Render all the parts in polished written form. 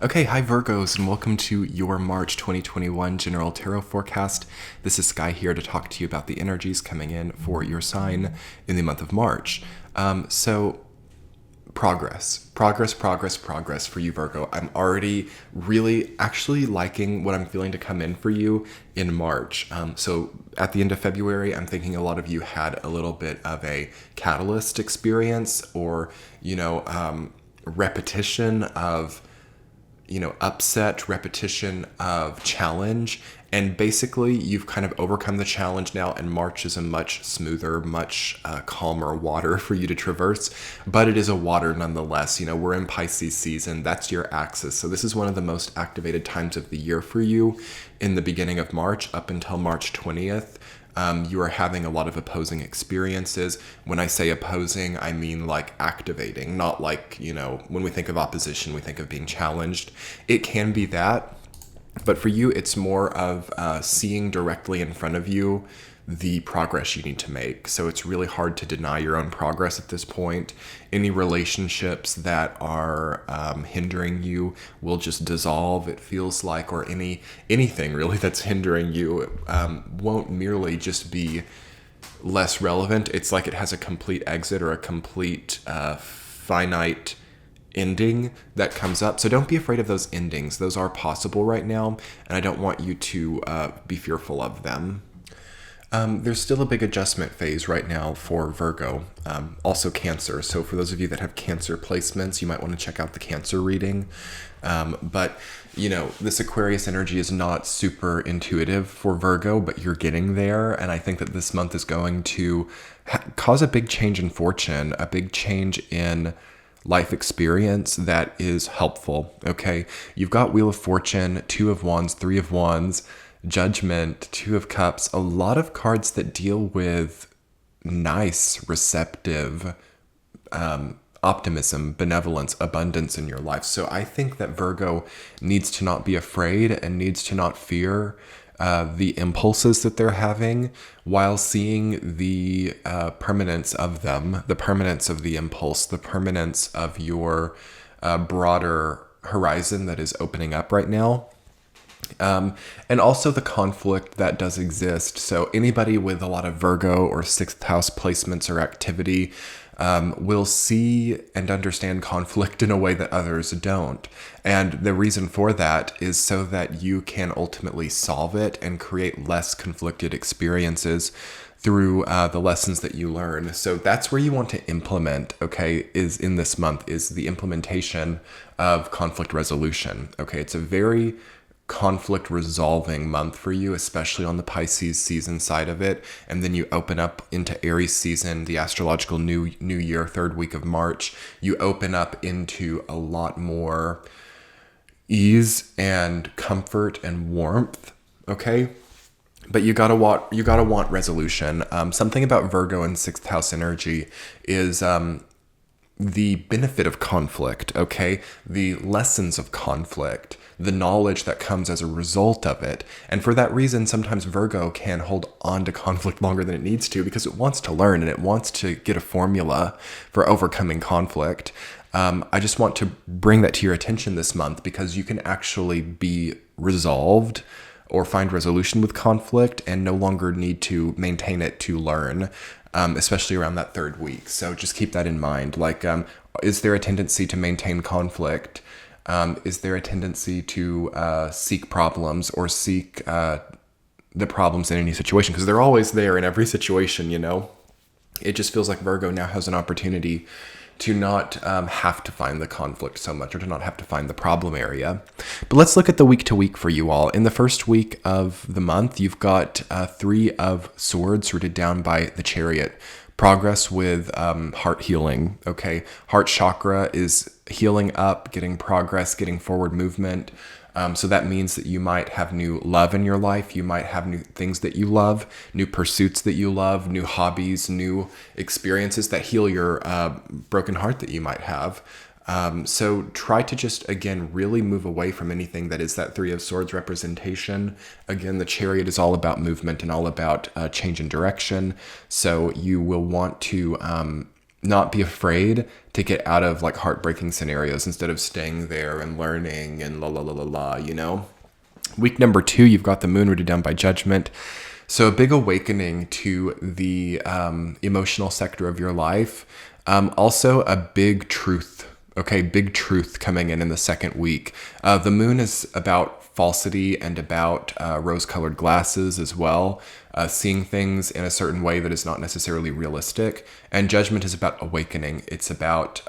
Okay, hi Virgos, and welcome to your March 2021 General Tarot Forecast. This is Sky here to talk to you about the energies coming in for your sign in the month of March. Progress for you, Virgo. I'm already really actually liking what I'm feeling to come in for you in March. So at the end of February, I'm thinking a lot of you had a little bit of a catalyst experience or, repetition of upset, repetition of challenge. And basically, you've kind of overcome the challenge now, and March is a much smoother, much calmer water for you to traverse. But it is a water nonetheless. We're in Pisces season. That's your axis. So this is one of the most activated times of the year for you in the beginning of March up until March 20th. You are having a lot of opposing experiences. When I say opposing, I mean like activating, not like, when we think of opposition, we think of being challenged. It can be that, but for you, it's more of seeing directly in front of you the progress you need to make. So it's really hard to deny your own progress at this point. Any relationships that are hindering you will just dissolve, it feels like, or anything really that's hindering you won't merely just be less relevant. It's like it has a complete exit or a complete finite ending that comes up. So don't be afraid of those endings. Those are possible right now, and I don't want you to be fearful of them. There's still a big adjustment phase right now for Virgo, also Cancer. So for those of you that have Cancer placements, you might want to check out the Cancer reading. But this Aquarius energy is not super intuitive for Virgo, but you're getting there. And I think that this month is going to cause a big change in fortune, a big change in life experience that is helpful. Okay, you've got Wheel of Fortune, Two of Wands, Three of Wands, Judgment, Two of Cups, a lot of cards that deal with nice, receptive, optimism, benevolence, abundance in your life. So I think that Virgo needs to not be afraid and needs to not fear the impulses that they're having while seeing the permanence of them, the permanence of the impulse, the permanence of your broader horizon that is opening up right now. And also the conflict that does exist. So anybody with a lot of Virgo or sixth house placements or activity will see and understand conflict in a way that others don't. And the reason for that is so that you can ultimately solve it and create less conflicted experiences through the lessons that you learn. So that's where you want to implement, okay, is in this month, is the implementation of conflict resolution. Okay, it's a very conflict resolving month for you, especially on the Pisces season side of it. And then you open up into Aries season, the astrological new year, third week of March. You open up into a lot more ease and comfort and warmth. Okay. But you gotta want resolution. Something about Virgo and sixth house energy is the benefit of conflict, okay? The lessons of conflict, the knowledge that comes as a result of it. And for that reason, sometimes Virgo can hold on to conflict longer than it needs to because it wants to learn and it wants to get a formula for overcoming conflict. I just want to bring that to your attention this month because you can actually be resolved or find resolution with conflict and no longer need to maintain it to learn. Especially around that third week. So just keep that in mind. Like, is there a tendency to maintain conflict? Is there a tendency to seek problems or seek the problems in any situation? Because they're always there in every situation, It just feels like Virgo now has an opportunity to not have to find the conflict so much or to not have to find the problem area. But let's look at the week to week for you all. In the first week of the month, you've got Three of Swords rooted down by the Chariot. Progress with heart healing, okay? Heart chakra is healing up, getting progress, getting forward movement. So that means that you might have new love in your life. You might have new things that you love, new pursuits that you love, new hobbies, new experiences that heal your broken heart that you might have. So try to just, again, really move away from anything that is that Three of Swords representation. Again, the Chariot is all about movement and all about change in direction. So you will want to not be afraid to get out of like heartbreaking scenarios instead of staying there and learning and la la la la la, you know? Week number 2, you've got the moon rooted down by judgment. So a big awakening to the emotional sector of your life. Also a big truth. Okay, big truth coming in the second week. The moon is about falsity and about rose-colored glasses as well, seeing things in a certain way that is not necessarily realistic. And judgment is about awakening. It's about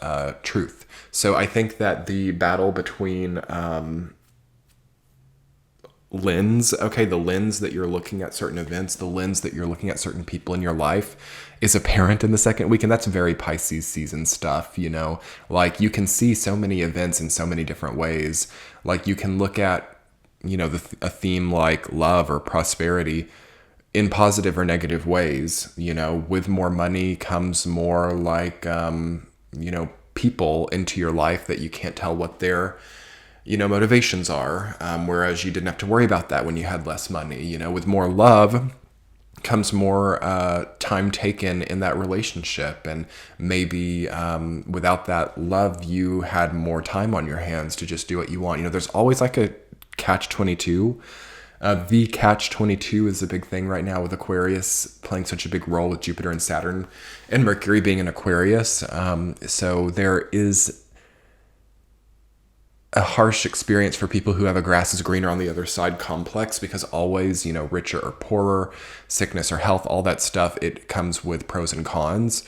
truth. So I think that the battle between the lens that you're looking at certain events, the lens that you're looking at certain people in your life is apparent in the second week. And that's very Pisces season stuff, you know, like you can see so many events in so many different ways. Like you can look at, you know, a theme like love or prosperity in positive or negative ways. You know, with more money comes more like, you know, people into your life that you can't tell what they're, you know, motivations are, whereas you didn't have to worry about that when you had less money. You know, with more love comes more time taken in that relationship, and maybe without that love, you had more time on your hands to just do what you want. You know, there's always like a catch-22. The catch-22 is a big thing right now with Aquarius playing such a big role with Jupiter and Saturn and Mercury being in Aquarius. So there is a harsh experience for people who have a grass is greener on the other side complex, because always, you know, richer or poorer, sickness or health, all that stuff, it comes with pros and cons.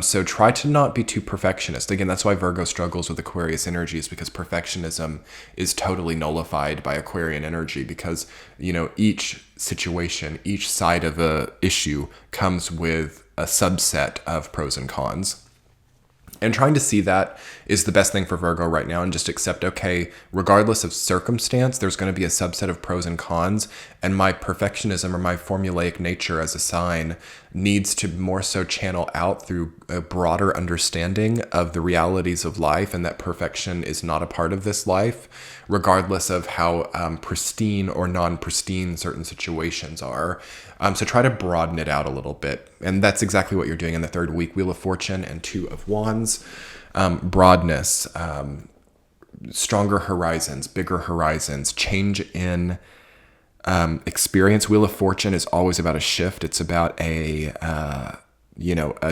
So try to not be too perfectionist. Again, that's why Virgo struggles with Aquarius energies, because perfectionism is totally nullified by Aquarian energy, because, you know, each situation, each side of a issue comes with a subset of pros and cons. And trying to see that is the best thing for Virgo right now, and just accept, okay, regardless of circumstance, there's going to be a subset of pros and cons, and my perfectionism or my formulaic nature as a sign needs to more so channel out through a broader understanding of the realities of life, and that perfection is not a part of this life, regardless of how pristine or non-pristine certain situations are. So try to broaden it out a little bit. And that's exactly what you're doing in the third week. Wheel of Fortune and Two of Wands. Broadness, stronger horizons, bigger horizons, change in experience. Wheel of Fortune is always about a shift. It's about a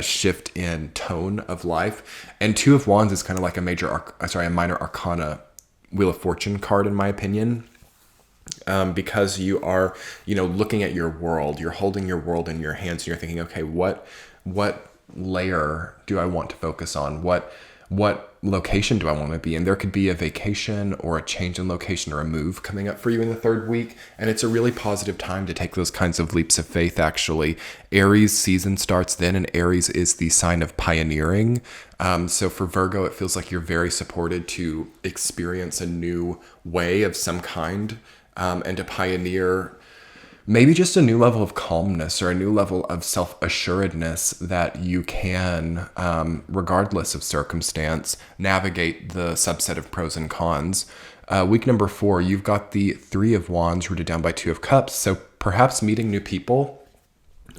shift in tone of life. And Two of Wands is kind of like a minor arcana Wheel of Fortune card, in my opinion. Because you are, you know, looking at your world, you're holding your world in your hands, and you're thinking, okay, what layer do I want to focus on? What location do I want to be in? There could be a vacation or a change in location or a move coming up for you in the third week. And it's a really positive time to take those kinds of leaps of faith, actually. Aries season starts then, and Aries is the sign of pioneering. So for Virgo, it feels like you're very supported to experience a new way of some kind, and to pioneer maybe just a new level of calmness or a new level of self-assuredness that you can, regardless of circumstance, navigate the subset of pros and cons. Week number 4, you've got the Three of Wands rooted down by Two of Cups. So perhaps meeting new people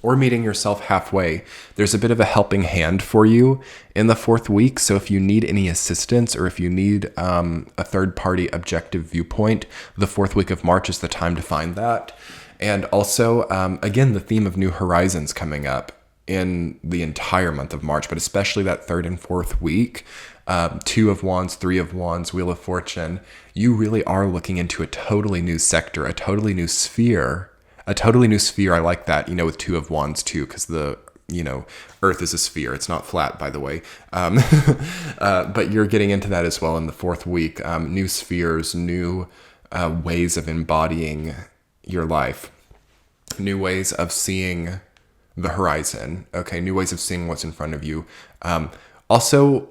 or meeting yourself halfway. There's a bit of a helping hand for you in the fourth week. So if you need any assistance, or if you need a third-party objective viewpoint, the fourth week of March is the time to find that. And also, again, the theme of new horizons coming up in the entire month of March, but especially that third and fourth week. Two of Wands, Three of Wands, Wheel of Fortune. You really are looking into a totally new sector, a totally new sphere. I like that, you know, with Two of Wands too, because the, you know, Earth is a sphere. It's not flat, by the way. But you're getting into that as well in the fourth week. New spheres, new ways of embodying your life, new ways of seeing the horizon. Okay, new ways of seeing what's in front of you. Also,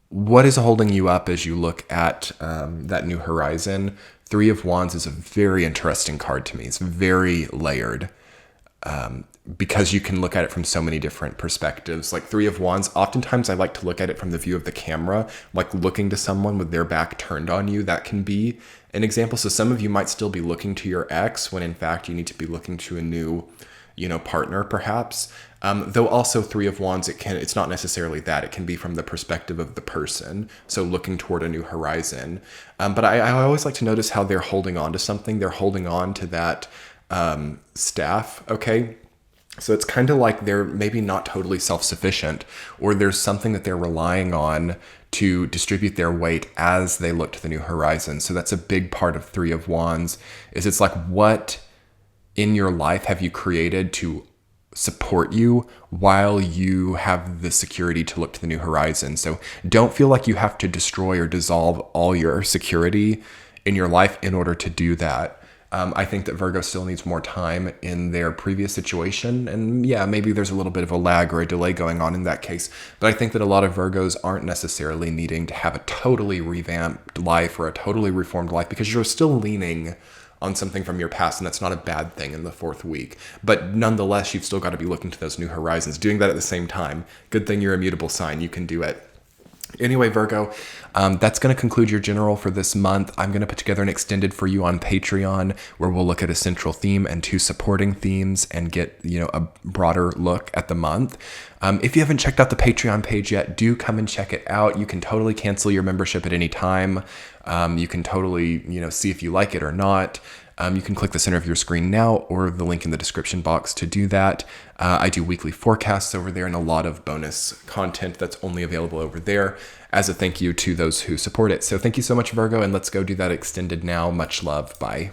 what is holding you up as you look at that new horizon? Three of Wands is a very interesting card to me. It's very layered, because you can look at it from so many different perspectives. Like Three of Wands, oftentimes I like to look at it from the view of the camera, like looking to someone with their back turned on you. That can be an example. So some of you might still be looking to your ex when in fact you need to be looking to a new, partner perhaps. Though also Three of Wands, it's not necessarily that. It can be from the perspective of the person, so looking toward a new horizon. But I always like to notice how they're holding on to something. They're holding on to that staff, okay? So it's kind of like they're maybe not totally self-sufficient, or there's something that they're relying on to distribute their weight as they look to the new horizon. So that's a big part of Three of Wands, is it's like, what in your life have you created to support you while you have the security to look to the new horizon? So don't feel like you have to destroy or dissolve all your security in your life in order to do that. I think that Virgo still needs more time in their previous situation. And yeah, maybe there's a little bit of a lag or a delay going on in that case. But I think that a lot of Virgos aren't necessarily needing to have a totally revamped life or a totally reformed life, because you're still leaning on something from your past, and that's not a bad thing in the 4th week. But nonetheless, you've still got to be looking to those new horizons, doing that at the same time. Good thing you're a mutable sign. You can do it. Anyway, Virgo, that's going to conclude your general for this month. I'm going to put together an extended for you on Patreon, where we'll look at a central theme and 2 supporting themes and get, a broader look at the month. If you haven't checked out the Patreon page yet, do come and check it out. You can totally cancel your membership at any time. You can totally, see if you like it or not. You can click the center of your screen now or the link in the description box to do that. I do weekly forecasts over there and a lot of bonus content that's only available over there as a thank you to those who support it. So thank you so much, Virgo, and let's go do that extended now. Much love. Bye.